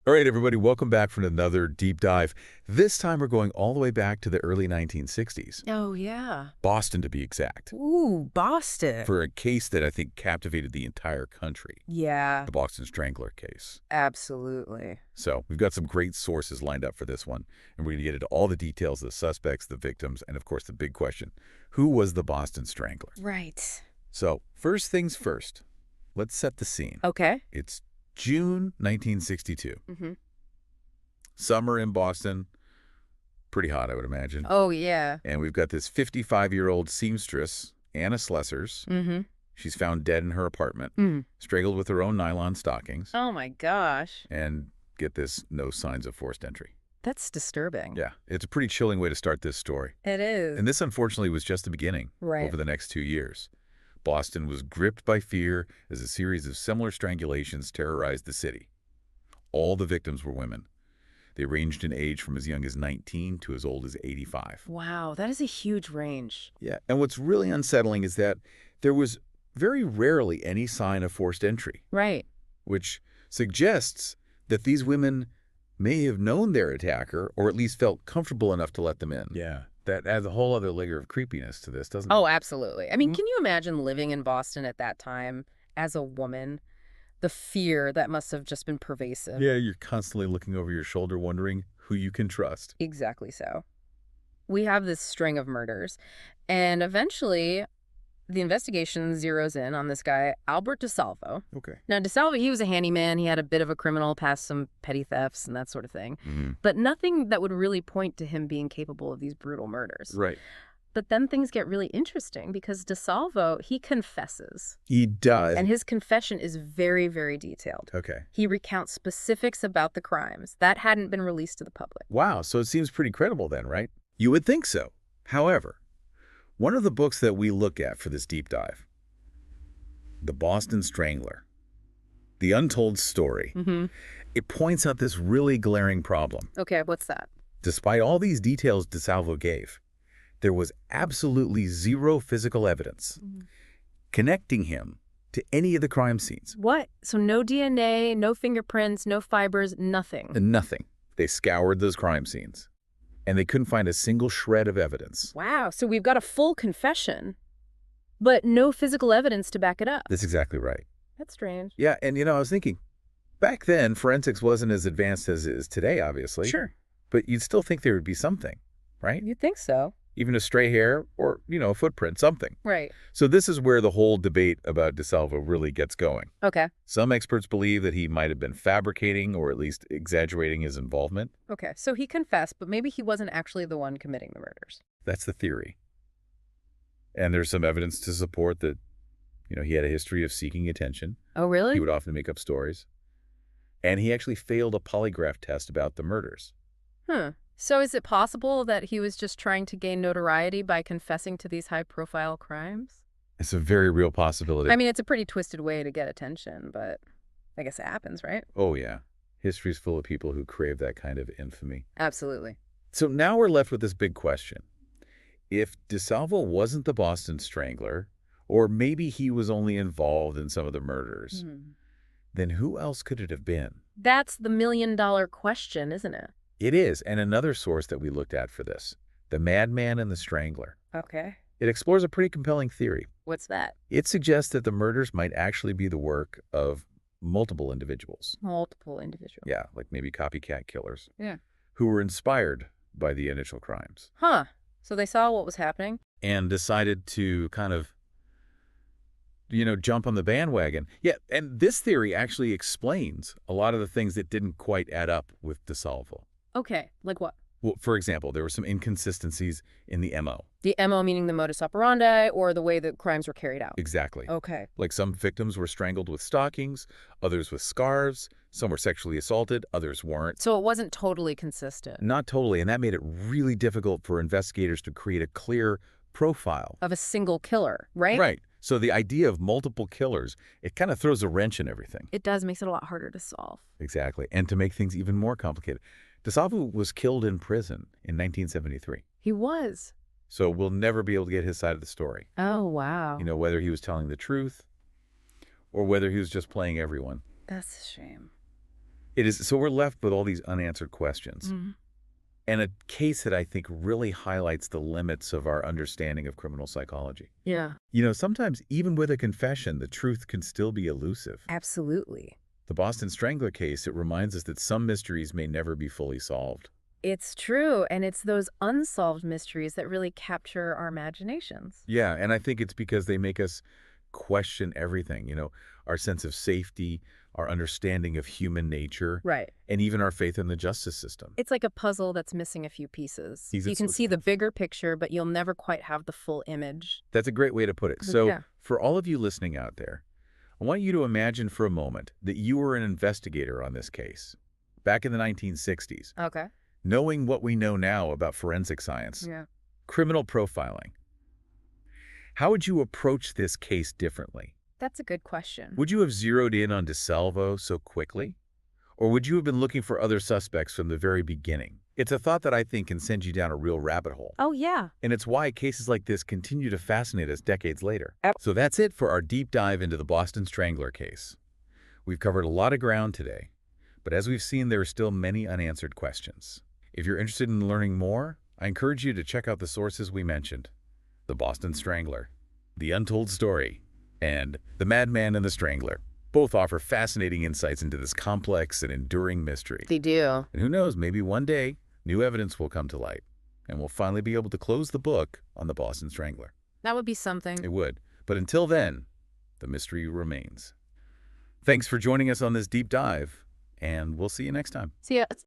All right, everybody, welcome back for another deep dive. This time we're going all the way back to the early 1960s. Oh, yeah. Boston, to be exact. Ooh, Boston. For a case that I think captivated the entire country. Yeah, The Boston Strangler case. absolutely. So we've got some great sources lined up for this one, and we're going to get into all the details of the suspects, the victims, and of course the big question, who was the Boston Strangler? Right. So first things first, let's set the scene. Okay. It's June 1962. Mm-hmm. Summer in Boston, pretty hot, I would imagine. Oh, yeah. And we've got this 55-year-old seamstress, Anna Slessors. Mm-hmm. She's found dead in her apartment, strangled with her own nylon stockings. Oh, my gosh. And get this, no signs of forced entry. That's disturbing. Yeah, it's a pretty chilling way to start this story. It is. And this, unfortunately, was just the beginning. Right. Over the next 2 years. Boston was gripped by fear as a series of similar strangulations terrorized the city. All the victims were women. They ranged in age from as young as 19 to as old as 85. Wow, that is a huge range. Yeah, and what's really unsettling is that there was very rarely any sign of forced entry, Right. which suggests that these women may have known their attacker or at least felt comfortable enough to let them in. Yeah, that adds a whole other layer of creepiness to this, doesn't it? Oh, absolutely. I mean, can you imagine living in Boston at that time as a woman? The fear that must have just been pervasive. Yeah, you're constantly looking over your shoulder wondering who you can trust. Exactly so. We have this string of murders, and eventually the investigation zeroes in on this guy, Albert DeSalvo. Okay. Now, DeSalvo, he was a handyman. He had a bit of a criminal past, some petty thefts and that sort of thing. But nothing that would really point to him being capable of these brutal murders. Right. But then things get really interesting because DeSalvo, he confesses. He does. And his confession is very, very detailed. Okay. He recounts specifics about the crimes that hadn't been released to the public. Wow, so it seems pretty credible then, right? You would think so. However, one of the books that we look at for this deep dive, The Boston Strangler, The Untold Story, it points out this really glaring problem. Okay, what's that? Despite all these details DeSalvo gave, there was absolutely zero physical evidence connecting him to any of the crime scenes. What? So no DNA, no fingerprints, no fibers, nothing? Nothing. They scoured those crime scenes, and they couldn't find a single shred of evidence. Wow, so we've got a full confession, but no physical evidence to back it up. That's exactly right. That's strange. Yeah, and I was thinking, back then, forensics wasn't as advanced as it is today, obviously. Sure. But you'd still think there would be something, right? You'd think so. Even a stray hair or, a footprint, something. Right. So this is where the whole debate about DeSalvo really gets going. Okay. Some experts believe that he might have been fabricating or at least exaggerating his involvement. Okay, so he confessed, but maybe he wasn't actually the one committing the murders. That's the theory. And there's some evidence to support that, he had a history of seeking attention. Oh, really? He would often make up stories. And he actually failed a polygraph test about the murders. So is it possible that he was just trying to gain notoriety by confessing to these high-profile crimes? It's a very real possibility. I mean, it's a pretty twisted way to get attention, but I guess it happens, right? Oh, yeah. History's full of people who crave that kind of infamy. Absolutely. So now we're left with this big question. If DeSalvo wasn't the Boston Strangler, or maybe he was only involved in some of the murders, then who else could it have been? That's the million-dollar question, isn't it? It is, and another source that we looked at for this, The Madman and the Strangler. Okay. It explores a pretty compelling theory. What's that? It suggests that the murders might actually be the work of multiple individuals. Multiple individuals. Yeah, like maybe copycat killers. Yeah. Who were inspired by the initial crimes. Huh. So they saw what was happening? And decided to kind of, jump on the bandwagon. Yeah, and this theory actually explains a lot of the things that didn't quite add up with DeSalvo. Okay, like what? Well, for example, there were some inconsistencies in the MO. The MO meaning the modus operandi or the way the crimes were carried out? Exactly. Okay. Like some victims were strangled with stockings, others with scarves, some were sexually assaulted, others weren't. So it wasn't totally consistent? Not totally, and that made it really difficult for investigators to create a clear profile. Of a single killer, right? Right. So the idea of multiple killers, it kind of throws a wrench in everything. It does, makes it a lot harder to solve. Exactly. And to make things even more complicated, DeSalvo was killed in prison in 1973. He was. So we'll never be able to get his side of the story. Oh, wow. Whether he was telling the truth or whether he was just playing everyone. That's a shame. It is. So we're left with all these unanswered questions. And a case that I think really highlights the limits of our understanding of criminal psychology. Yeah. Sometimes even with a confession, the truth can still be elusive. Absolutely. The Boston Strangler case, it reminds us that some mysteries may never be fully solved. It's true, and it's those unsolved mysteries that really capture our imaginations. Yeah, and I think it's because they make us question everything, our sense of safety, our understanding of human nature, Right. and even our faith in the justice system. It's like a puzzle that's missing a few pieces. These You can are- see the bigger picture, but you'll never quite have the full image. That's a great way to put it. So Yeah. for all of you listening out there, I want you to imagine for a moment that you were an investigator on this case back in the 1960s, Okay. knowing what we know now about forensic science, Yeah. criminal profiling. How would you approach this case differently? That's a good question. Would you have zeroed in on DeSalvo so quickly? Or would you have been looking for other suspects from the very beginning? It's a thought that I think can send you down a real rabbit hole. Oh, yeah. And it's why cases like this continue to fascinate us decades later. Yep. So that's it for our deep dive into the Boston Strangler case. We've covered a lot of ground today, but as we've seen, there are still many unanswered questions. If you're interested in learning more, I encourage you to check out the sources we mentioned: The Boston Strangler, The Untold Story, and The Madman and the Strangler. Both offer fascinating insights into this complex and enduring mystery. They do. And who knows, maybe one day, new evidence will come to light, and we'll finally be able to close the book on the Boston Strangler. That would be something. It would. But until then, the mystery remains. Thanks for joining us on this deep dive, and we'll see you next time. See ya.